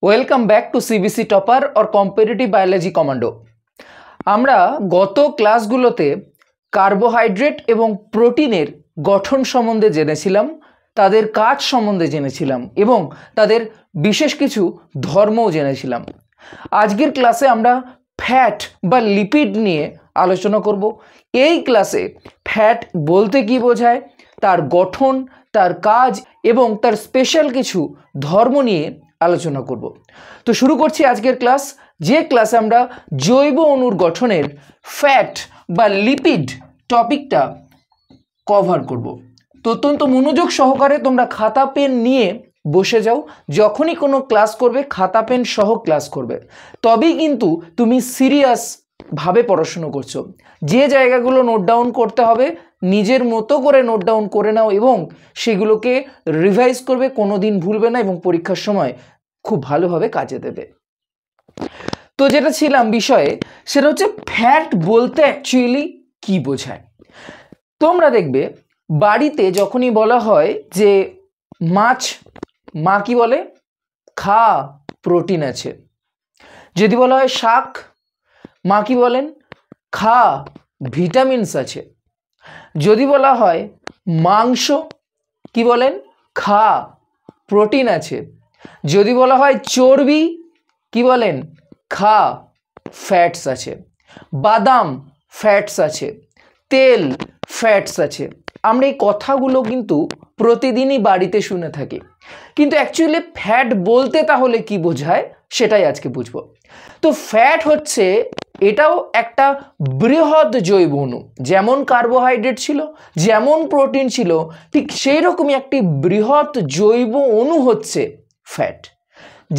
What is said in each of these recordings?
Welcome back to CBC topper और competitive biology commando. আমরা গত ক্লাসগুলোতে কার্বোহাইড্রেট এবং প্রোটিনের গঠন সম্বন্ধে জেনেছিলাম, তাদের কাজ সম্বন্ধে জেনেছিলাম এবং তাদের বিশেষ কিছু ধর্মও জেনেছিলাম। আজকের ক্লাসে আমরা ফ্যাট বা লিপিড নিয়ে আলোচনা করব। এই ক্লাসে ফ্যাট বলতে কী বোঝায়, তার গঠন, তার কাজ এবং তার স্পেশাল কিছু ধর্ম নিয়ে আলোচনা করব। তো শুরু করছি আজকের ক্লাস, যে ক্লাসে আমরা জৈব অণুর গঠনের ফ্যাট বা লিপিড টপিকটা কভার করব। তো অত্যন্ত মনোযোগ সহকারে তোমরা খাতা পেন নিয়ে বসে যাও। যখনই কোনো ক্লাস করবে খাতা পেন সহ ক্লাস করবে, তবেই কিন্তু তুমি সিরিয়াস ভাবে পড়াশুনো করছো। যে জায়গাগুলো নোট ডাউন করতে হবে নিজের মতো করে নোট ডাউন করে নাও এবং সেগুলোকে রিভাইজ করবে, কোনো দিন ভুলবে না এবং পরীক্ষার সময় খুব ভালোভাবে কাজে দেবে। তো যেটা ছিলাম বিষয়ে, সেটা হচ্ছে ফ্যাট বলতে অ্যাকচুয়ালি কি বোঝায়। তোমরা দেখবে বাড়িতে যখনই বলা হয় যে মাছ, মা কি বলে? খা, প্রোটিন আছে। যদি বলা হয় শাক, মা কি বলেন? খা, ভিটামিনস আছে। যদি বলা হয় মাংস, কি বলেন? খা, প্রোটিন আছে। যদি বলা হয় চর্বি, কি বলেন? খা, ফ্যাটস আছে। বাদাম, ফ্যাটস আছে। তেল, ফ্যাটস আছে। আমরা এই কথাগুলো কিন্তু প্রতিদিনই বাড়িতে শুনে থাকি, কিন্তু অ্যাকচুয়ালি ফ্যাট বলতে তাহলে কি বোঝায় সেটাই আজকে বুঝবো। তো ফ্যাট হচ্ছে, এটাও একটা বৃহৎ জৈব অণু। যেমন কার্বোহাইড্রেট ছিল, যেমন প্রোটিন ছিল, ঠিক সেই রকমই একটি বৃহৎ জৈব অণু হচ্ছে ফ্যাট,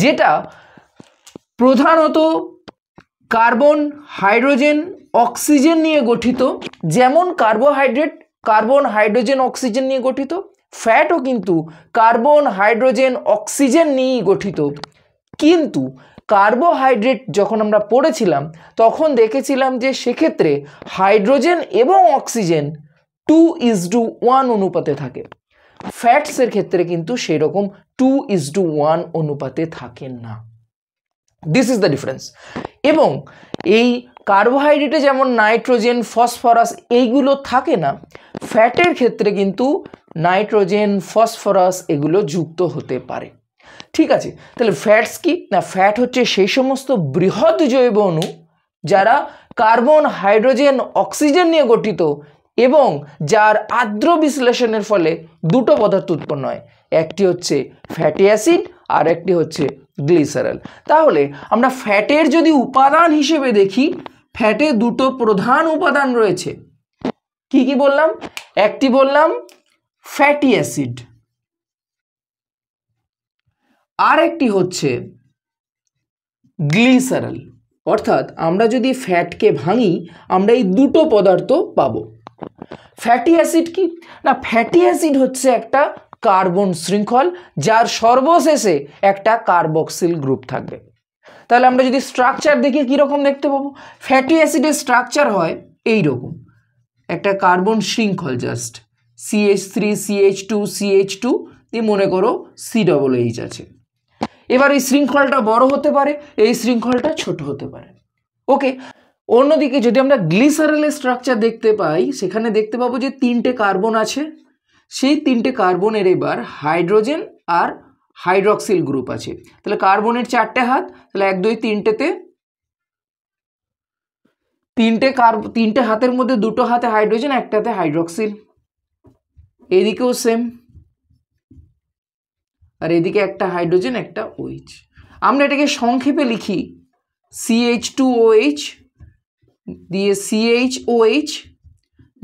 যেটা প্রধানত কার্বন, হাইড্রোজেন, অক্সিজেন নিয়ে গঠিত। যেমন কার্বোহাইড্রেট কার্বন, হাইড্রোজেন, অক্সিজেন নিয়ে গঠিত, ফ্যাটও কিন্তু কার্বন, হাইড্রোজেন, অক্সিজেন নিয়েই গঠিত। কিন্তু কার্বোহাইড্রেট যখন আমরা পড়েছিলাম তখন দেখেছিলাম যে সেক্ষেত্রে হাইড্রোজেন এবং অক্সিজেন 2:1 অনুপাতে থাকে। ফ্যাটসের ক্ষেত্রে কিন্তু সেরকম 2:1 অনুপাতে থাকে না। This is the difference. এবং এই কার্বোহাইড্রেটে যেমন নাইট্রোজেন, ফসফরাস এইগুলো থাকে না, ফ্যাটের ক্ষেত্রে কিন্তু নাইট্রোজেন, ফসফরাস এগুলো যুক্ত হতে পারে। ঠিক আছে, তাহলে ফ্যাটস কি না? ফ্যাট হচ্ছে সেই সমস্ত বৃহৎ জৈব অণু যারা কার্বন, হাইড্রোজেন, অক্সিজেন নিয়ে গঠিত এবং যার আর্দ্র বিশ্লেষণের ফলে দুটো পদার্থ উৎপন্ন হয়, একটি হচ্ছে ফ্যাটি অ্যাসিড আর একটি হচ্ছে গ্লিসারল। তাহলে আমরা ফ্যাটের যদি উপাদান হিসেবে দেখি, ফ্যাটে দুটো প্রধান উপাদান রয়েছে। কি কি বললাম? একটি বললাম ফ্যাটি অ্যাসিড, আর একটি হচ্ছে গ্লিসারল। অর্থাৎ আমরা যদি ফ্যাটকে ভাঙি আমরা এই দুটো পদার্থ পাবো। ফ্যাটি অ্যাসিড কি না? ফ্যাটি অ্যাসিড হচ্ছে একটা কার্বন শৃঙ্খল যার সর্বশেষে একটা কার্বক্সিল গ্রুপ থাকবে। তাহলে আমরা যদি স্ট্রাকচার দেখি কীরকম দেখতে পাবো? ফ্যাটি অ্যাসিডের স্ট্রাকচার হয় এই রকম, একটা কার্বন শৃঙ্খল, জাস্ট CH3 CH2 CH2 দিয়ে মনে করো COOH আছে। এবার এই শৃঙ্খলটা বড় হতে পারে, এই শৃঙ্খলটা ছোট হতে পারে। ওকে, অন্যদিকে যদি আমরা গ্লিসারলের স্ট্রাকচার দেখতে পাই, সেখানে দেখতে পাবো যে 3টে কার্বন আছে। সেই 3টে কার্বনের এবার হাইড্রোজেন আর হাইড্রক্সিল গ্রুপ আছে। তাহলে কার্বনের 4টে হাত, তাহলে 1 2 3টেতে 3টে হাতের মধ্যে 2টো হাতে হাইড্রোজেন, একটাতে হাইড্রক্সিল। এদিকেও সেম, আর এদিকে একটা হাইড্রোজেন, একটা OH। আমরা এটাকে সংক্ষেপে লিখি CH2OH দিয়ে CHOH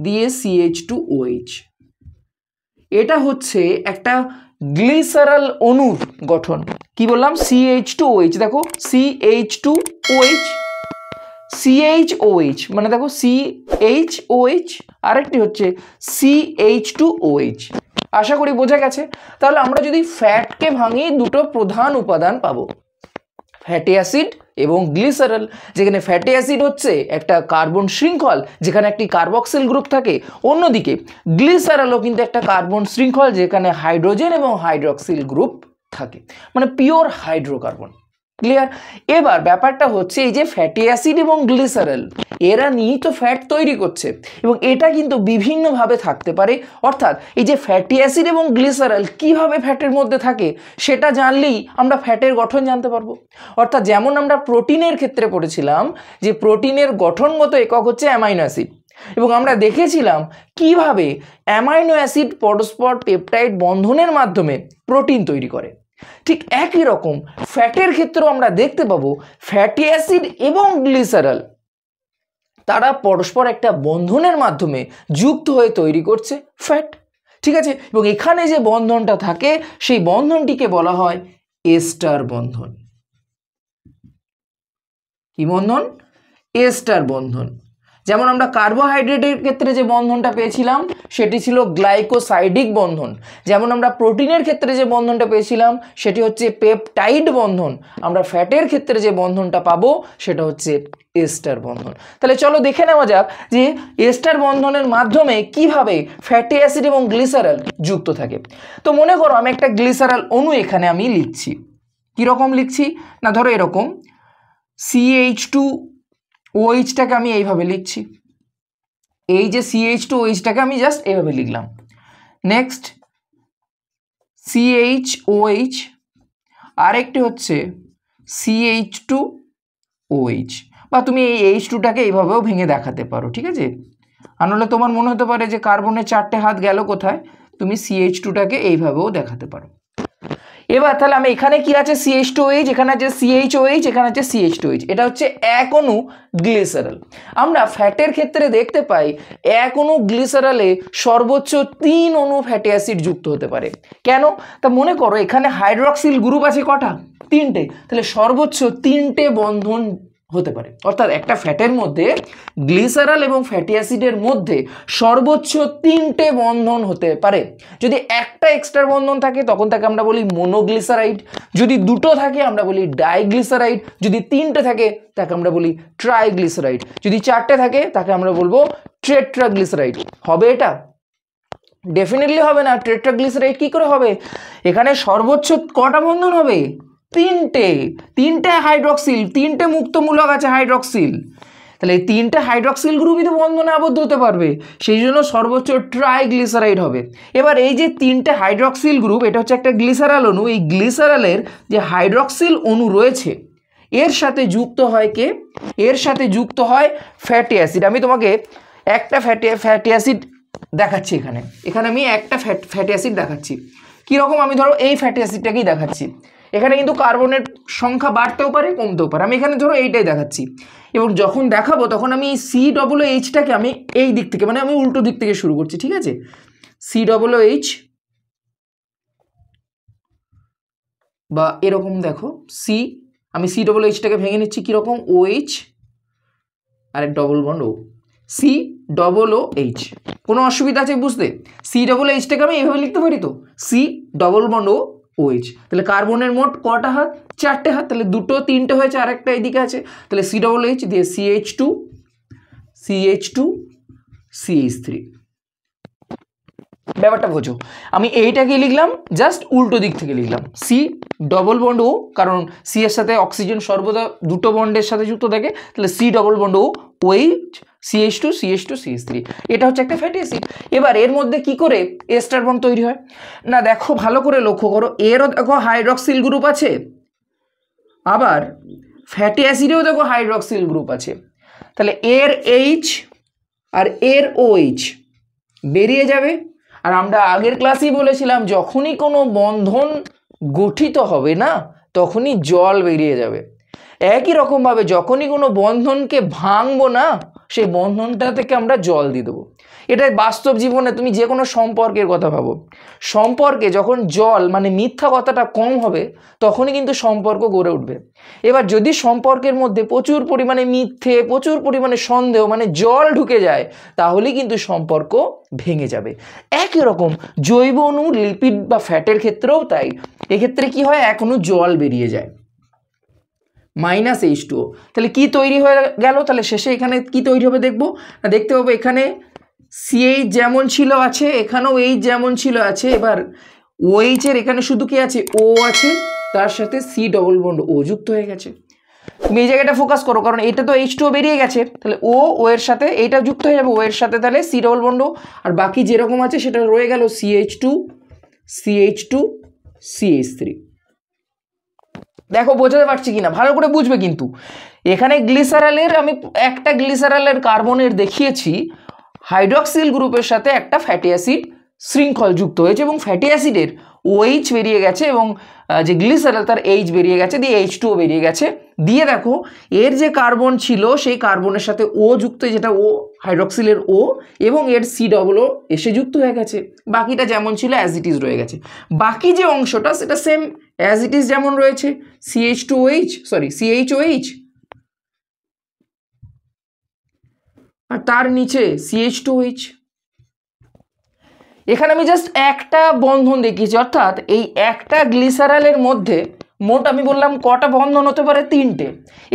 দিয়ে CH2OH। এটা হচ্ছে একটা গ্লিসারল অণুর গঠন। কি বললাম? CH2OH। দেখো CH2OH, CHOH মানে দেখো CHOH, আরেকটি হচ্ছে CH2OH। আশা করি বোঝা গেছে। তাহলে আমরা যদি ফ্যাটকে ভাঙি দুটো প্রধান উপাদান পাবো, ফ্যাটি অ্যাসিড এবং গ্লিসারল। যেখানে ফ্যাটি অ্যাসিড হচ্ছে একটা কার্বন শৃঙ্খল যেখানে একটি কার্বক্সিল গ্রুপ থাকে, অন্যদিকে গ্লিসারলও কিন্তু একটা কার্বন শৃঙ্খল যেখানে হাইড্রোজেন এবং হাইড্রক্সিল গ্রুপ থাকে, মানে পিওর হাইড্রোকার্বন। ক্লিয়ার? এবার ব্যাপারটা হচ্ছে এই যে ফ্যাটি অ্যাসিড এবং গ্লিসারল এরা নিয়েই তো ফ্যাট তৈরি করছে এবং এটা কিন্তু বিভিন্নভাবে থাকতে পারে। অর্থাৎ এই যে ফ্যাটি অ্যাসিড এবং গ্লিসারল কিভাবে ফ্যাটের মধ্যে থাকে সেটা জানলেই আমরা ফ্যাটের গঠন জানতে পারবো। অর্থাৎ যেমন আমরা প্রোটিনের ক্ষেত্রে পড়েছিলাম যে প্রোটিনের গঠনগত একক হচ্ছে অ্যামাইনো অ্যাসিড এবং আমরা দেখেছিলাম কিভাবে অ্যামাইনো অ্যাসিড পরস্পর পেপটাইড বন্ধনের মাধ্যমে প্রোটিন তৈরি করে। ঠিক একই রকম ফ্যাটের ক্ষেত্রেও আমরা দেখতে পাবো ফ্যাটি অ্যাসিড এবং গ্লিসারল তারা পরস্পর একটা বন্ধনের মাধ্যমে যুক্ত হয়ে তৈরি করছে ফ্যাট। ঠিক আছে? এবং এখানে যে বন্ধনটা থাকে সেই বন্ধনটিকে বলা হয় এস্টার বন্ধন। কি বন্ধন? এস্টার বন্ধন। যেমন আমরা কার্বোহাইড্রেটের ক্ষেত্রে যে বন্ধনটা পেয়েছিলাম সেটি ছিল গ্লাইকোসাইডিক বন্ধন, যেমন আমরা প্রোটিনের ক্ষেত্রে যে বন্ধনটা পেয়েছিলাম সেটি হচ্ছে পেপটাইড বন্ধন, আমরা ফ্যাটের ক্ষেত্রে যে বন্ধনটা পাবো সেটা হচ্ছে এস্টার বন্ধন। তাহলে চলো দেখে নেওয়া যাক যে এস্টার বন্ধনের মাধ্যমে কিভাবে ফ্যাটি অ্যাসিড এবং গ্লিসারল যুক্ত থাকে। তো মনে করো আমি একটা গ্লিসারল অণু এখানে আমি লিখছি। কীরকম লিখছি না, ধরো এরকম CH2OHটাকে আমি এইভাবে লিখছি, এই যে CH2OHটাকে আমি জাস্ট এইভাবে লিখলাম। নেক্সট CHOH, আরেকটি হচ্ছে CH2OH, বা তুমি এই H2টাকে এইভাবেও ভেঙে দেখাতে পারো। ঠিক আছে? আর নাহলে তোমার মনে হতে পারে যে কার্বনের 4টে হাত গেল কোথায়, তুমি CH2টাকে এইভাবেও দেখাতে পারো। এবার তাহলে আমি এখানে কি আছে CH2OH, এখানে আছে CHOH, এখানে আছে CH2OH, এটা হচ্ছে এক অণু গ্লিসারল। আমরা ফ্যাটের ক্ষেত্রে দেখতে পাই এক অণু গ্লিসারলে সর্বোচ্চ 3 অণু ফ্যাটি অ্যাসিড যুক্ত হতে পারে। কেন? তা মনে করো এখানে হাইড্রক্সিল গ্রুপ আছে কটা? 3টে, তাহলে সর্বোচ্চ 3টে বন্ধন হতে পারে। অর্থাৎ একটা ফ্যাটের মধ্যে গ্লিসারল এবং ফ্যাটি অ্যাসিডের মধ্যে সর্বোচ্চ 3টে বন্ধন হতে পারে। যদি একটা এক্সট্রা বন্ধন থাকে তখন তাকে আমরা বলি মোনোগ্লিসারাইড, যদি দুটো থাকে আমরা বলি ডাইগ্লিসারাইড, যদি 3টে থাকে তাকে আমরা বলি ট্রাইগ্লিসারাইড, যদি 4টে থাকে তাকে আমরা বলবো টেট্রাগ্লিসারাইড। হবে এটা? ডেফিনেটলি হবে না। টেট্রাগ্লিসারাইড কি করে হবে? এখানে সর্বোচ্চ কটা বন্ধন হবে? 3টে হাইড্রক্সিল, 3টে মুক্তমূলক আছে হাইড্রক্সিল, তাহলে এই 3টে হাইড্রক্সিল গ্রুপই তো বন্ধনে আবদ্ধ হতে পারবে, সেই জন্য সর্বোচ্চ ট্রাইগ্লিসারাইড হবে। এবার এই যে 3টে হাইড্রক্সিল গ্রুপ, এটা হচ্ছে একটা গ্লিসারল অণু, এই গ্লিসারলের যে হাইড্রক্সিল অণু রয়েছে এর সাথে যুক্ত হয় কে? এর সাথে যুক্ত হয় ফ্যাটি অ্যাসিড। আমি তোমাকে একটা ফ্যাটি অ্যাসিড দেখাচ্ছি, এখানে আমি একটা ফ্যাটি অ্যাসিড দেখাচ্ছি। কীরকম? আমি ধরো এই ফ্যাটি অ্যাসিডটাকেই দেখাচ্ছি, এখানে কিন্তু কার্বনের সংখ্যা বাড়তেও পারে কমতেও পারে, আমি এখানে ধরো এইটাই দেখাচ্ছি। এবং যখন দেখাবো তখন আমি COOHটাকে আমি এই দিক থেকে, মানে আমি উল্টো দিক থেকে শুরু করছি। ঠিক আছে? COOH, বা এরকম দেখো আমি COOHটাকে ভেঙে নিচ্ছি কীরকম, OH আর এক ডবল বন্ড O, COOH। কোনো অসুবিধা আছে বুঝতে? COOHটাকে আমি এইভাবে লিখতে পারি তো, C ডবল বন্ড OH। তাহলে কার্বনের মোট কটা হাত? 4টে হাত, তাহলে 2, 3টে হয়েছে, আর একটা এইদিকে আছে, তাহলে COOH দিয়ে CH2, CH3। ব্যাপারটা বোঝো, আমি এইটাকে লিখলাম জাস্ট উল্টো দিক থেকে লিখলাম, C ডবল বন্ড O, কারণ C এর সাথে অক্সিজেন সর্বদা দুটো বন্ডের সাথে যুক্ত থাকে, তাহলে C double bond O, OH, CH2, CH3। এটা হচ্ছে একটা ফ্যাটি অ্যাসিড। এবার এর মধ্যে কি করে এস্টার বন্ড তৈরি হয় না, দেখো ভালো করে লক্ষ্য করো, এরও দেখো হাইড্রক্সিল গ্রুপ আছে, আবার ফ্যাটি অ্যাসিডেও দেখো হাইড্রক্সিল গ্রুপ আছে, তাহলে এর H আর এর OH বেরিয়ে যাবে। আর আমরা আগের ক্লাসেই বলেছিলাম যখনই কোনো বন্ধন গঠিত হবে না তখনই জল বেরিয়ে যাবে। একই রকমভাবে যখনই কোনো বন্ধনকে ভাঙবো না সেই বন্ধনটা থেকে আমরা জল দিয়ে দেবো। এটাই বাস্তব জীবনে তুমি যে কোনো সম্পর্কের কথা ভাবো, সম্পর্কে যখন জল মানে মিথ্যা কথাটা কম হবে তখনই কিন্তু সম্পর্ক গড়ে উঠবে। এবার যদি সম্পর্কের মধ্যে প্রচুর পরিমাণে মিথ্যে, প্রচুর পরিমাণে সন্দেহ মানে জল ঢুকে যায় তাহলেই কিন্তু সম্পর্ক ভেঙে যাবে। একই রকম জৈব অণু, লিপিড বা ফ্যাটের ক্ষেত্রেও তাই। এক্ষেত্রে কি হয়, এক অণু জল বেরিয়ে যায় -H2O, তাহলে কি তৈরি হয়ে গেল? তাহলে শেষে এখানে কি তৈরি হবে দেখবো, দেখতে পাবো এখানে CH যেমন ছিল আছে, এখানেও H যেমন ছিল আছে। এবার OH এর এখানে শুধু কি আছে? O আছে, তার সাথে সি ডবল বন্ড ও যুক্ত হয়ে গেছে। তুমি এই জায়গাটা ফোকাস করো, কারণ এটা তো H2O বেরিয়ে গেছে, তাহলে ও এর সাথে এইটা যুক্ত হয়ে যাবে, ও এর সাথে তাহলে সি ডবল বন্ড, আর বাকি যেরকম আছে সেটা রয়ে গেল CH2 CH2 CH3। দেখো বোঝাতে পারছি কিনা, ভালো করে বুঝবে কিন্তু। এখানে গ্লিসারলের আমি একটা গ্লিসারলের কার্বনের দেখিয়েছি হাইড্রক্সিল গ্রুপের সাথে একটা ফ্যাটি অ্যাসিড শৃঙ্খল যুক্ত হয়েছে এবং ফ্যাটি অ্যাসিডের OH বেরিয়ে গেছে এবং যে গ্লিসারল তার H বেরিয়ে গেছে, দিয়ে H2O বেরিয়ে গেছে, দিয়ে দেখো এর যে কার্বন ছিল সেই কার্বনের সাথে ও যুক্ত, যেটা ও হাইড্রক্সিলের ও, এবং এর সি ডবল ও এসে যুক্ত হয়ে গেছে। বাকিটা যেমন ছিল অ্যাজ ইট ইজ রয়ে গেছে। বাকি যে অংশটা সেটা সেম অ্যাজ ইট ইজ যেমন রয়েছে, CH2OH আর তার নিচে CH2OH। এখানে আমি জাস্ট একটা বন্ধন দেখিয়েছি, অর্থাৎ এই একটা গ্লিসারলের মধ্যে মোট আমি বললাম কটা বন্ধন হতে পারে, 3টে।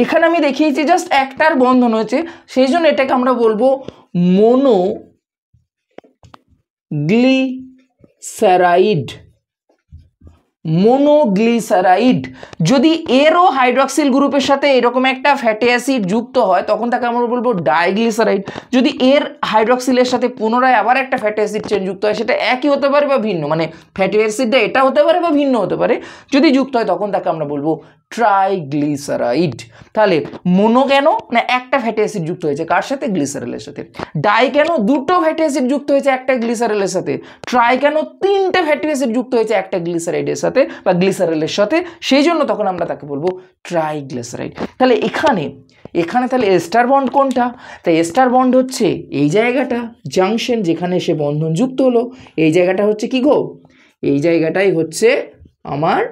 এখানে আমি দেখিয়েছি জাস্ট একটার বন্ধন হয়েছে, সেই জন্য এটাকে আমরা বলবো মোনোগ্লিসারাইড। মোনোগ্লিসারাইড। যদি এরও হাইড্রক্সিল গ্রুপের সাথে এরকম একটা ফ্যাটি অ্যাসিড যুক্ত হয় তখন তাকে আমরা বলবো ডাইগ্লিসারাইড। যদি এর হাইড্রক্সিলের সাথে পুনরায় আবার একটা ফ্যাটি অ্যাসিড চেন যুক্ত হয়, সেটা একই হতে পারে বা ভিন্ন, মানে ফ্যাটি অ্যাসিডটা এটা হতে পারে বা ভিন্ন হতে পারে, যদি যুক্ত হয় তখন তাকে আমরা বলবো ট্রাইগ্লিসারাইড। তাহলে মোনো কেন না একটা ফ্যাটি অ্যাসিড যুক্ত হয়েছে কার সাথে, গ্লিসারলের সাথে। ডাই কেন দুটো ফ্যাটি অ্যাসিড যুক্ত হয়েছে একটা গ্লিসারলের সাথে। ট্রাই কেন তিনটে ফ্যাটি অ্যাসিড যুক্ত হয়েছে একটা গ্লিসারাইডের সাথে বা গ্লিসারলের সাথে, সেই জন্য তখন আমরা তাকে বলবো ট্রাইগ্লিসারাইড। তাহলে এখানে তাহলে এস্টার বন্ড কোনটা, তাই এস্টার বন্ড হচ্ছে এই জায়গাটা, জাংশন যেখানে সে বন্ধন যুক্ত হলো, এই জায়গাটা হচ্ছে কি গো, এই জায়গাটাই হচ্ছে আমার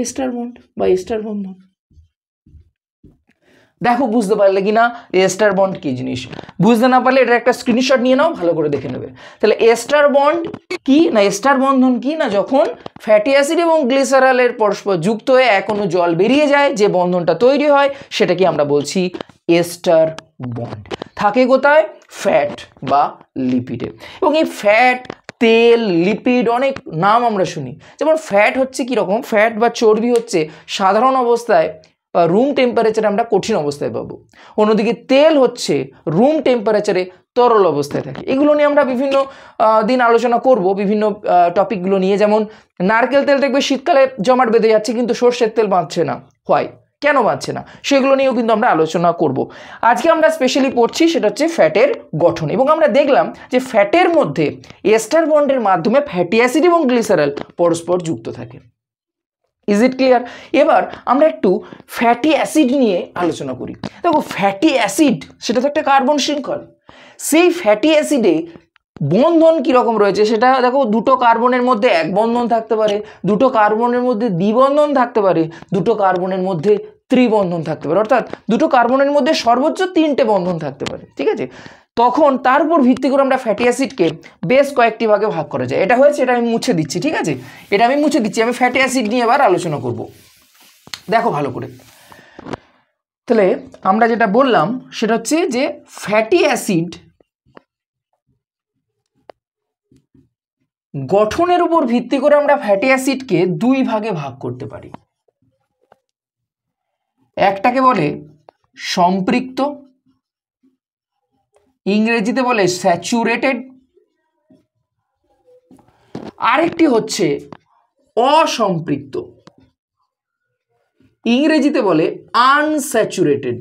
এস্টার বন্ড বা এস্টার বন্ধন। দেখো বুঝতে পারলে কিনা এস্টার বন্ড কি জিনিস। বুঝতে না পারলে এটা একটা স্ক্রিনশট নিয়ে নাও, ভালো করে দেখে নেবে। তাহলে এস্টার বন্ড কি না, এস্টার বন্ধন কি না, যখন ফ্যাটি অ্যাসিড এবং গ্লিসারলের পরস্পর যুক্ত হয়ে এক অণু জল বেরিয়ে যায়, যে বন্ধনটা তৈরি হয় সেটাকে আমরা বলছি এস্টার বন্ড। থাকে কোথায়, ফ্যাট বা লিপিডে। এবং এই ফ্যাট, তেল, লিপিড অনেক নাম আমরা শুনি। যেমন ফ্যাট হচ্ছে কীরকম, ফ্যাট বা চর্বি হচ্ছে সাধারণ অবস্থায় বা রুম টেম্পারেচারে আমরা কঠিন অবস্থায় পাবো, অন্যদিকে তেল হচ্ছে রুম টেম্পারেচারে তরল অবস্থায় থাকে। এগুলো নিয়ে আমরা বিভিন্ন দিন আলোচনা করব, বিভিন্ন টপিকগুলো নিয়ে। যেমন নারকেল তেল দেখবে শীতকালে জমাট বেঁধে যাচ্ছে, কিন্তু সর্ষের তেল বাঁধছে না, হয় কেন বাঁধছে না, সেগুলো নিয়েও কিন্তু আমরা আলোচনা করব। আজকে আমরা স্পেশালি পড়ছি সেটা হচ্ছে ফ্যাটের গঠন, এবং আমরা দেখলাম যে ফ্যাটের মধ্যে এস্টার বন্ডের মাধ্যমে ফ্যাটি অ্যাসিড এবং গ্লিসারল পরস্পর যুক্ত থাকে। Is it clear? এবার আমরা একটু ফ্যাটি অ্যাসিড নিয়ে আলোচনা করি। দেখো ফ্যাটি অ্যাসিড সেটা তো একটা কার্বন শৃঙ্খল, সেই ফ্যাটি অ্যাসিডে বন্ধন কীরকম রয়েছে সেটা দেখো, দুটো কার্বনের মধ্যে এক বন্ধন থাকতে পারে, দুটো কার্বনের মধ্যে দ্বিবন্ধন থাকতে পারে, দুটো কার্বনের মধ্যে ত্রিবন্ধন থাকতে পারে, অর্থাৎ দুটো কার্বনের মধ্যে সর্বোচ্চ 3টে বন্ধন থাকতে পারে। ঠিক আছে, তখন তার উপর ভিত্তি করে আমরা ফ্যাটি অ্যাসিডকে বেশ কয়েকটি ভাগে ভাগ করা যায়। এটা হয়েছে, এটা আমি মুছে দিচ্ছি। ঠিক আছে, এটা আমি মুছে দিচ্ছি, আমি ফ্যাটি অ্যাসিড নিয়ে এবার আলোচনা করব। দেখো ভালো করে, তাহলে আমরা যেটা বললাম সেটা হচ্ছে যে ফ্যাটি অ্যাসিড গঠনের উপর ভিত্তি করে আমরা ফ্যাটি অ্যাসিডকে দুই ভাগে ভাগ করতে পারি। একটাকে বলে সম্পৃক্ত, ইংরেজিতে বলে স্যাচুরেটেড, আরেকটি হচ্ছে অসম্পৃক্ত, ইংরেজিতে বলে আনস্যাচুরেটেড।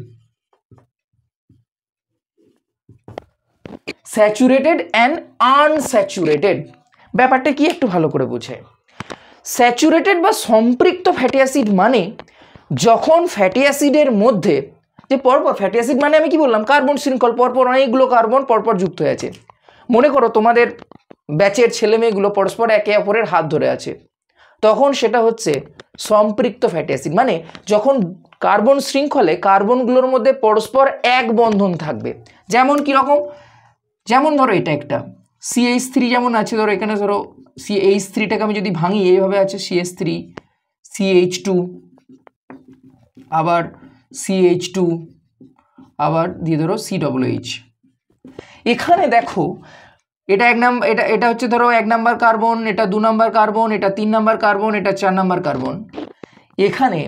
স্যাচুরেটেড অ্যান্ড আনস্যাচুরেটেড ব্যাপারটা কি একটু ভালো করে বুঝে। স্যাচুরেটেড বা সম্পৃক্ত ফ্যাটি অ্যাসিড মানে যখন ফ্যাটি অ্যাসিডের মধ্যে যে পরপর, ফ্যাটি অ্যাসিড মানে আমি কি বললাম, কার্বন শৃঙ্খল, পরপর অনেকগুলো কার্বন পরপর যুক্ত হয়ে আছে। মনে করো তোমাদের ব্যাচের ছেলে মেয়েগুলো পরস্পর একে অপরের হাত ধরে আছে, তখন সেটা হচ্ছে সম্পৃক্ত ফ্যাটি অ্যাসিড। মানে যখন কার্বন শৃঙ্খলে কার্বনগুলোর মধ্যে পরস্পর এক বন্ধন থাকবে। যেমন কীরকম, যেমন ধরো এটা একটা CH3 যেমন আছে, ধরো এখানে ধরো CH3টাকে আমি যদি ভাঙি, এইভাবে আছে CH3 CH2 আবার CH2 আবার দিয়ে ধরো COOH। এখানে দেখো এটা এটা হচ্ছে ধরো 1 নাম্বার কার্বন, এটা 2 নাম্বার কার্বন, এটা 3 নাম্বার কার্বন, এটা 4 নাম্বার কার্বন। এখানে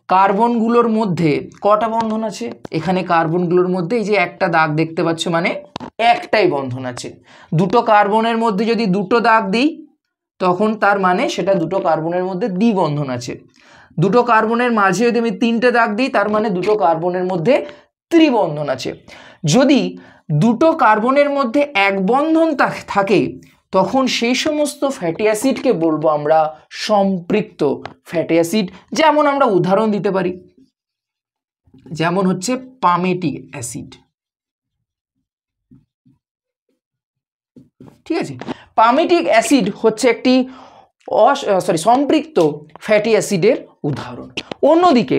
কার্বনগুলোর মধ্যে কটা বন্ধন আছে? এখানে কার্বনগুলোর মধ্যে এই যে একটা দাগ দেখতে পাচ্ছ, মানে একটাই বন্ধন আছে। দুটো কার্বনের মধ্যে যদি দুটো দাগ দিই তখন তার মানে সেটা দুটো কার্বনের মধ্যে দ্বিবন্ধন আছে। দুটো কার্বনের মাঝে যদি আমি 3টে দাগ দিই তার মানে দুটো কার্বনের মধ্যে ত্রিবন্ধন আছে। যদি দুটো কার্বনের মধ্যে এক বন্ধন থাকে তখন সেই সমস্ত ফ্যাটি অ্যাসিডকে বলবো আমরা সম্পৃক্ত ফ্যাটি অ্যাসিড। যেমন আমরা উদাহরণ দিতে পারি, যেমন হচ্ছে পামেটিক অ্যাসিড। ঠিক আছে, পামেটিক অ্যাসিড হচ্ছে একটি সম্পৃক্ত ফ্যাটি অ্যাসিডের উদাহরণ। অন্যদিকে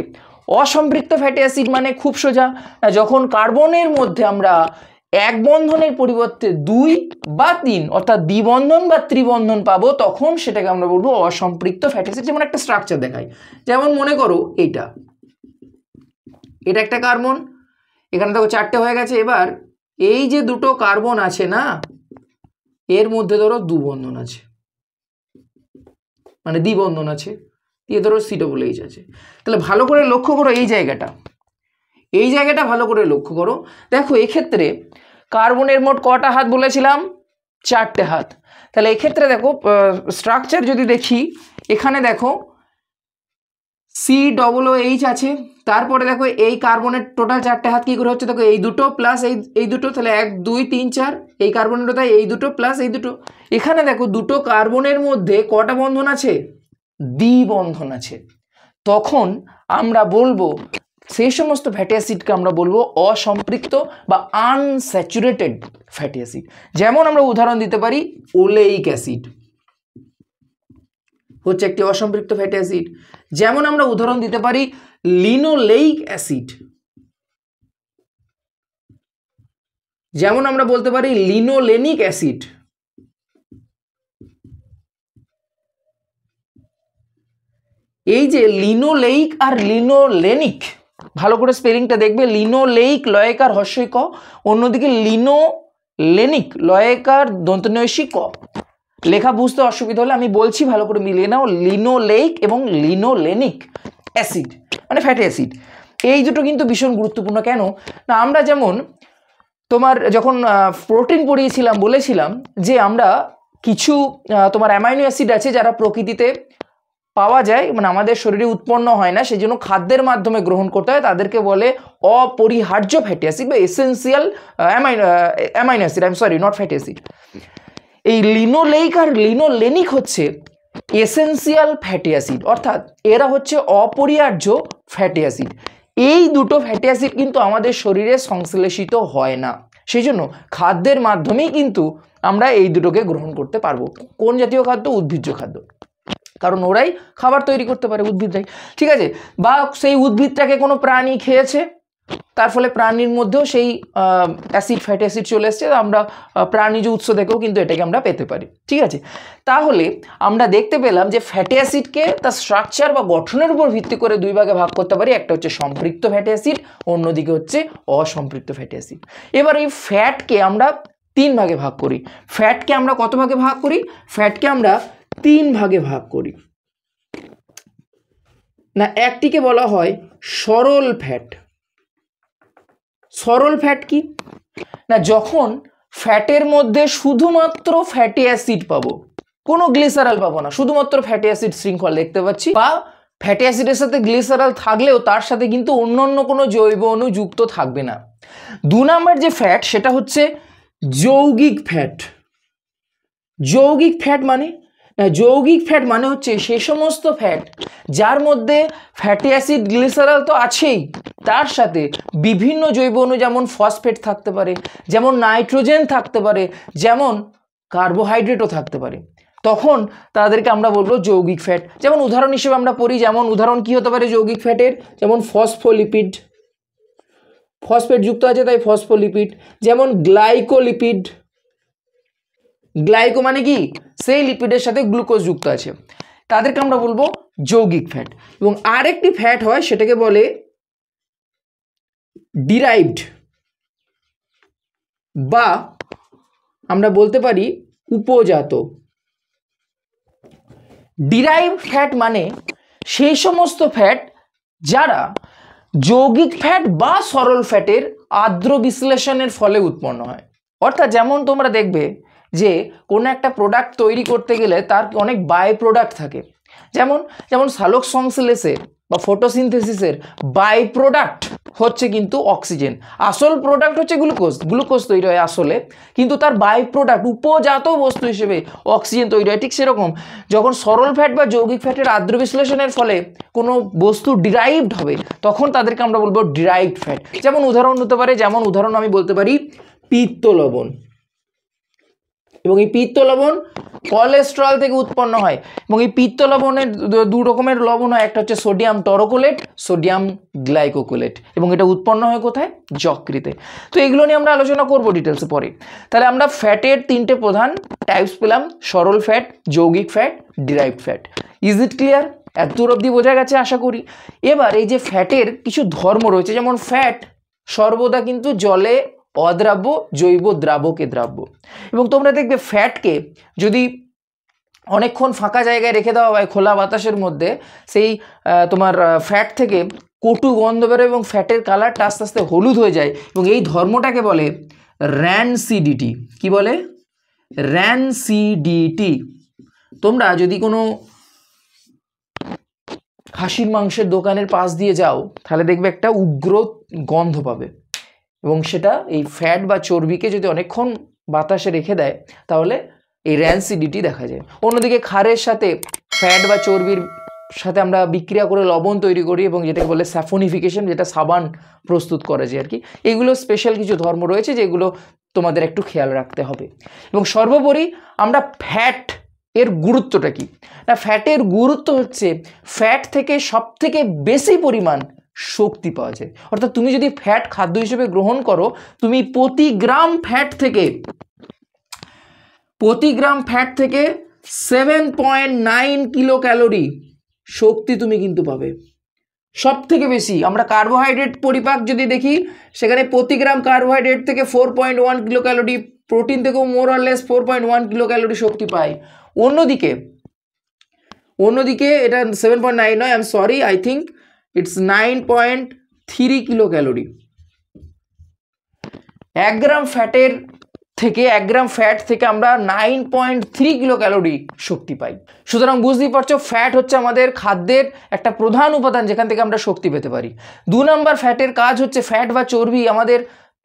অসম্পৃক্ত ফ্যাটি অ্যাসিড মানে খুব সোজা, যখন কার্বনের মধ্যে আমরা এক বন্ধনের পরিবর্তে 2 বা 3 অর্থাৎ দ্বিবন্ধন বা ত্রিবন্ধন পাবো তখন সেটাকে আমরা বলবো অসম্পৃক্ত ফ্যাটি অ্যাসিড। যেমন একটা স্ট্রাকচার দেখাই, যেমন মনে করো এটা একটা কার্বন, এখানে দেখো 4টে হয়ে গেছে। এবার এই যে দুটো কার্বন আছে না, এর মধ্যে ধরো 2 বন্ধন আছে, মানে দ্বিবন্ধন আছে, দিয়ে ধরো C+H আছে। তাহলে ভালো করে লক্ষ্য করো এই জায়গাটা ভালো করে লক্ষ্য করো। দেখো এক্ষেত্রে কার্বনের মোট কটা হাত বলেছিলাম? 4টে হাত। তাহলে এক্ষেত্রে দেখো স্ট্রাকচার যদি দেখি, এখানে দেখো COOH আছে, তারপরে দেখো এই কার্বনের টোটাল 4টে হাত কি করে হচ্ছে, দেখো এই দুটো প্লাস এই দুটো, তাহলে 1 2 3 4, এই কার্বনের তাই এই দুটো প্লাস এই দুটো। এখানে দেখো দুটো কার্বনের মধ্যে কটা বন্ধন আছে? দ্বিবন্ধন আছে। তখন আমরা বলবো সেই সমস্ত ফ্যাটি অ্যাসিডকে আমরা বলবো অসম্পৃক্ত বা আনস্যাচুরেটেড ফ্যাটি অ্যাসিড। যেমন আমরা উদাহরণ দিতে পারি ওলেইক অ্যাসিড হচ্ছে একটি অসম্পৃক্ত ফ্যাটি অ্যাসিড। যেমন আমরা উদাহরণ দিতে পারি লিনোলেইক অ্যাসিড। যেমন আমরা বলতে পারি লিনোলেনিক অ্যাসিড। এই যে লিনোলেইক আর লিনোলেনিক, ভালো করে স্পেলিংটা দেখবে, লিনোলেইক লয়কার হর্ষই ক, অন্যদিকে লিনোলেনিক লয়কার দন্তন্বয়সী ক। লেখা বুঝতে অসুবিধা হলে আমি বলছি, ভালো করে মিলিয়ে নাও, লিনোলেইক এবং লিনোলেনিক অ্যাসিড মানে ফ্যাটি অ্যাসিড। এই দুটো কিন্তু ভীষণ গুরুত্বপূর্ণ। কেন না, আমরা যেমন তোমার যখন প্রোটিন পড়িয়েছিলাম বলেছিলাম যে আমরা কিছু তোমার অ্যামাইনো অ্যাসিড আছে যারা প্রকৃতিতে পাওয়া যায়, মানে আমাদের শরীরে উৎপন্ন হয় না, সেই জন্য খাদ্যের মাধ্যমে গ্রহণ করতে হয়, তাদেরকে বলে অপরিহার্য ফ্যাটি অ্যাসিড বা essential amino acid. Not fatty acid. এই লিনোলেইক আর লিনোলেনিক হচ্ছে এসেন্সিয়াল ফ্যাটি অ্যাসিড, অর্থাৎ এরা হচ্ছে অপরিহার্য ফ্যাটি অ্যাসিড। এই দুটো ফ্যাটি অ্যাসিড কিন্তু আমাদের শরীরে সংশ্লেষিত হয় না, সেই জন্য খাদ্যের মাধ্যমেই কিন্তু আমরা এই দুটোকে গ্রহণ করতে পারবো। কোন জাতীয় খাদ্য? উদ্ভিজ্জ খাদ্য, কারণ ওরাই খাবার তৈরি করতে পারে, উদ্ভিদরাই। ঠিক আছে, বা সেই উদ্ভিদটাকে কোনো প্রাণী খেয়েছে, তার ফলে প্রাণীর মধ্যেও সেই অ্যাসিড ফ্যাটি অ্যাসিড চলে এসছে, আমরা প্রাণীজ উৎস থেকেও কিন্তু এটাকে আমরা পেতে পারি। ঠিক আছে, তাহলে আমরা দেখতে পেলাম যে ফ্যাটি অ্যাসিডকে তার স্ট্রাকচার বা গঠনের উপর ভিত্তি করে 2 ভাগে ভাগ করতে পারি। একটা হচ্ছে সম্পৃক্ত ফ্যাটি অ্যাসিড, অন্যদিকে হচ্ছে অসম্পৃক্ত ফ্যাটি অ্যাসিড। এবার এই ফ্যাটকে আমরা 3 ভাগে ভাগ করি। ফ্যাটকে আমরা কত ভাগে ভাগ করি? ফ্যাটকে আমরা 3 ভাগে ভাগ করি। না, একটিকে বলা হয় সরল ফ্যাট। সরল ফ্যাট কি না, যখন ফ্যাটের মধ্যে শুধুমাত্র ফ্যাটি অ্যাসিড পাবো, কোনো গ্লিসারল পাবো না, শুধুমাত্র ফ্যাটি অ্যাসিড শৃঙ্খল দেখতে পাচ্ছি, বা ফ্যাটি অ্যাসিডের সাথে গ্লিসারল থাকলেও তার সাথে কিন্তু অন্য কোনো জৈব অণু যুক্ত থাকবে না। 2 নাম্বার যে ফ্যাট সেটা হচ্ছে যৌগিক ফ্যাট। যৌগিক ফ্যাট মানে না, যৌগিক ফ্যাট মানে হচ্ছে সে সমস্ত ফ্যাট যার মধ্যে ফ্যাটি অ্যাসিড গ্লিসারল তো আছেই, তার সাথে বিভিন্ন জৈব অণু, যেমন ফসফেট থাকতে পারে, যেমন নাইট্রোজেন থাকতে পারে, যেমন কার্বোহাইড্রেটও থাকতে পারে, তখন তাদেরকে আমরা বলবো যৌগিক ফ্যাট। যেমন উদাহরণ হিসেবে আমরা পড়ি, যেমন উদাহরণ কি হতে পারে যৌগিক ফ্যাটের? যেমন ফসফোলিপিড, ফসফেট যুক্ত আছে তাই ফসফোলিপিড। যেমন গ্লাইকোলিপিড, গ্লাইকো মানে কি? সেই লিপিডের সাথে গ্লুকোজ যুক্ত আছে, তাদেরকে আমরা বলবো যৌগিক ফ্যাট। এবং আরেকটি ফ্যাট হয় সেটাকে বলে ডিরাইভড বা আমরা বলতে পারি উপজাত। ডিরাইভড ফ্যাট মানে সেই সমস্ত ফ্যাট যারা যৌগিক ফ্যাট বা সরল ফ্যাটের আর্দ্র বিশ্লেষণের ফলে উৎপন্ন হয়। অর্থাৎ যেমন তোমরা দেখবে যে কোনো একটা প্রোডাক্ট তৈরি করতে গেলে তার অনেক বাই প্রোডাক্ট থাকে, যেমন যেমন সালোক সংশ্লেষের বা ফটোসিনথেসিসের বাই প্রোডাক্ট হচ্ছে কিন্তু অক্সিজেন, আসল প্রোডাক্ট হচ্ছে গ্লুকোজ। গ্লুকোজ তৈরি হয় আসলে, কিন্তু তার বাই প্রোডাক্ট উপজাত বস্তু হিসেবে অক্সিজেন তৈরি হয়। ঠিক সেরকম যখন সরল ফ্যাট বা যৌগিক ফ্যাটের আর্দ্র বিশ্লেষণের ফলে কোনো বস্তু ডিরাইভড হবে তখন তাদেরকে আমরা বলবো ডিরাইভড ফ্যাট। যেমন উদাহরণ হতে পারে, যেমন উদাহরণ আমি বলতে পারি পিত্ত লবণ, এবং এই পিত্ত লবণ কোলেস্টেরল থেকে উৎপন্ন হয়। এবং এই পিত্ত লবণের দু রকমের লবণ হয়, একটা হচ্ছে সোডিয়াম টরোকোলেট, সোডিয়াম গ্লাইকোকোলেট, এবং এটা উৎপন্ন হয় কোথায়? যকৃতে। তো এগুলো নিয়ে আমরা আলোচনা করব ডিটেলসে পরে। তাহলে আমরা ফ্যাটের তিনটে প্রধান টাইপস পেলাম, সরল ফ্যাট, যৌগিক fat, derived fat. Is it clear? এত দূর অবধি বোঝা গেছে আশা করি। এবার এই যে ফ্যাটের কিছু ধর্ম রয়েছে, যেমন ফ্যাট সর্বদা কিন্তু জলে অদ্রাব্য, জৈব দ্রাবকে দ্রাব্য। এবং তোমরা দেখবে ফ্যাটকে যদি অনেকক্ষণ ফাঁকা জায়গায় রেখে দেওয়া হয় খোলা বাতাসের মধ্যে, সেই তোমার ফ্যাট থেকে কটু গন্ধ বেরোয় এবং ফ্যাটের কালারটা আস্তে আস্তে হলুদ হয়ে যায়, এবং এই ধর্মটাকে বলে র্যানসিডিটি। কি বলে? র্যানসিডিটি। তোমরা যদি কোনো খাসির মাংসের দোকানের পাশ দিয়ে যাও তাহলে দেখবে একটা উগ্র গন্ধ পাবে, এবং সেটা এই ফ্যাট বা চর্বিকে যদি অনেকক্ষণ বাতাসে রেখে দেয় তাহলে এই র্যানসিডিটি দেখা যায়। অন্যদিকে ক্ষারের সাথে ফ্যাট বা চর্বির সাথে আমরা বিক্রিয়া করে লবণ তৈরি করি, এবং যেটাকে বলে স্যাফোনিফিকেশন, যেটা সাবান প্রস্তুত করে যে আর কি। এগুলো স্পেশাল কিছু ধর্ম রয়েছে যেগুলো তোমাদের একটু খেয়াল রাখতে হবে। এবং সর্বোপরি আমরা ফ্যাট এর গুরুত্বটা কি না, ফ্যাটের গুরুত্ব হচ্ছে ফ্যাট থেকে সব থেকে বেশি পরিমাণ শক্তি পাওয়া যায়। অর্থাৎ তুমি যদি ফ্যাট খাদ্য হিসেবে গ্রহণ করো, তুমি প্রতি গ্রাম ফ্যাট থেকে 7.9 কিলো ক্যালোরি শক্তি তুমি কিন্তু পাবে। সব থেকে বেশি আমরা কার্বোহাইড্রেট পরিপাক যদি দেখি, সেখানে প্রতি গ্রাম কার্বোহাইড্রেট থেকে 4.1 কিলো ক্যালোরি, প্রোটিন থেকেও more or less 4.1 kilo calorie শক্তি পায়। অন্যদিকে এটা 7.9 নয়, I am sorry, I think it's 9.3 kilo calorie. 1 gram fat থেকে আমরা 9.3 কিলো ক্যালোরি শক্তি পাই। সুতরাং বুঝতেই পারছো ফ্যাট হচ্ছে আমাদের খাদ্যের একটা প্রধান উপাদান যেখান থেকে আমরা শক্তি পেতে পারি। 2 নম্বর ফ্যাটের কাজ হচ্ছে, ফ্যাট বা চর্বি আমাদের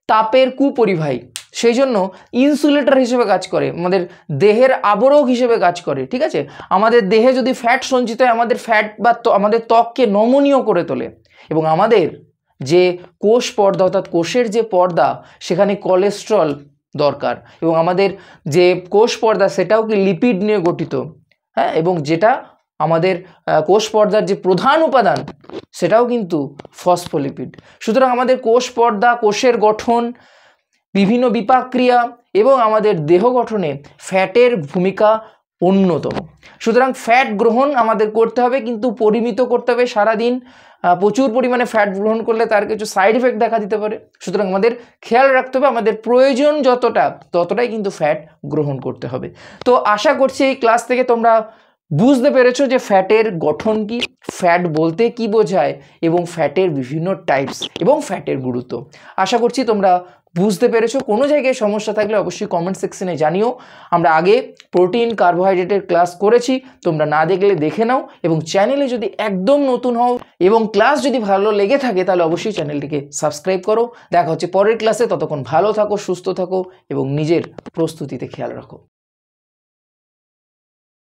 তাপের কুপরিবাহী, সেই জন্য ইনসুলেটর হিসেবে কাজ করে, আমাদের দেহের আবরক হিসেবে কাজ করে। ঠিক আছে, আমাদের দেহে যদি ফ্যাট সঞ্চিত হয়, আমাদের ফ্যাট বা আমাদের ত্বককে নমনীয় করে তোলে, এবং আমাদের যে কোষ পর্দা অর্থাৎ কোষের যে পর্দা সেখানে কোলেস্টেরল দরকার, এবং আমাদের যে কোষ পর্দা সেটাও কি লিপিড নিয়ে গঠিত, হ্যাঁ, এবং যেটা আমাদের কোষ পর্দার যে প্রধান উপাদান সেটাও কিন্তু ফসফোলিপিড। সুতরাং আমাদের কোষ পর্দা, কোষের গঠন, বিভিন্ন বিপাক ক্রিয়া এবং আমাদের দেহ গঠনে ফ্যাটের ভূমিকা অন্যতম। সুতরাং ফ্যাট গ্রহণ আমাদের করতে হবে, কিন্তু পরিমিত করতে হবে। সারাদিন প্রচুর পরিমাণে ফ্যাট গ্রহণ করলে তার কিছু সাইড এফেক্ট দেখা দিতে পারে। সুতরাং আমাদের খেয়াল রাখতে হবে, আমাদের প্রয়োজন ততটাই কিন্তু ফ্যাট গ্রহণ করতে হবে। তো আশা করছি এই ক্লাস থেকে তোমরা বুঝতে পেরেছো যে ফ্যাটের গঠন কি, ফ্যাট বলতে কি বোঝায়, এবং ফ্যাটের বিভিন্ন টাইপস এবং ফ্যাটের গুরুত্ব। আশা করছি তোমরা বুঝতে পেরেছো। কোনো জায়গায় সমস্যা থাকলে অবশ্যই কমেন্ট সেকশনে জানিও। আমরা আগে প্রোটিন কার্বোহাইড্রেটের ক্লাস করেছি, তোমরা না দেখলে দেখে নাও, এবং চ্যানেলে যদি একদম নতুন হও এবং ক্লাস যদি ভালো লেগে থাকে তাহলে অবশ্যই চ্যানেলটিকে সাবস্ক্রাইব করো। দেখা হচ্ছে পরের ক্লাসে, ততক্ষণ ভালো থাকো, সুস্থ থাকো এবং নিজের প্রস্তুতিতে খেয়াল রাখো।